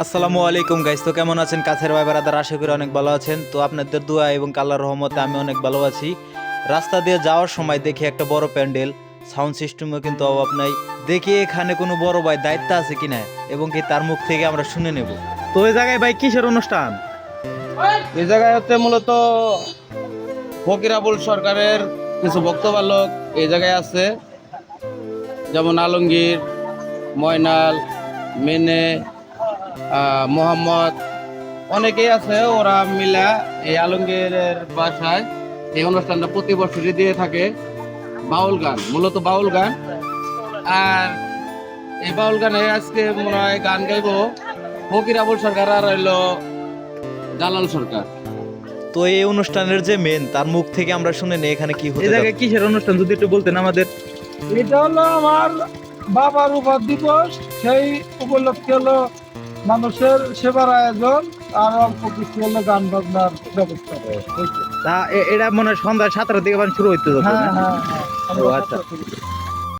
আসসালামু আলাইকুম গাইস, তো কেমন আছেন কাছের ভাই ব্রাদার? আশা করি অনেক ভালো আছেন। তো আপনাদের দোয়া এবং আল্লাহর রহমতে আমি অনেক ভালো আছি। রাস্তা দিয়ে যাওয়ার সময় দেখি একটা বড় প্যান্ডেল, সাউন্ড সিস্টেমও কিন্তু অভাব নাই। দেখি এখানে কোনো বড় ভাই দায়িত্ব আছে কিনা এবং কি তার মুখ থেকে আমরা শুনে নেব। তো এই জায়গায় ভাই কিসের অনুষ্ঠান? এই জায়গায় হচ্ছে মূলত ফকির আবুল সরকারের কিছু ভক্তবালক এই জায়গায় আছে, যেমন আলমগীর, ময়নাল, মেনে, মোহাম্মদ, অনেকেই আছে। ওরা মিলা এই আলমগীরের বাসায় এই অনুষ্ঠানটা প্রতি বছরই দিয়ে থাকে। বাউল গান, মূলত বাউল গান। আর এই বাউল গানে আজকে মনে হয় গান গাইবো ফকির আবুল সরকার আর হইলো জালাল সরকার। তো এই অনুষ্ঠানের যে মেন, তার মুখ থেকে আমরা শুনে নেই এখানে কি এই হতে জায়গায় যাচ্ছে। কিসের অনুষ্ঠান যদি একটু বলতেন আমাদের। এটা হলো আমার বাবার উপর দিবস। সেই উপলক্ষে হলো মানুষের সেবার আয়োজন আর অল্প কিছু হলো গান বাজনার ব্যবস্থা। তা এটা মনে হয় সন্ধ্যা 7টার দিকে শুরু হইতে যাবে। হ্যাঁ হ্যাঁ হ্যাঁ ও আচ্ছা।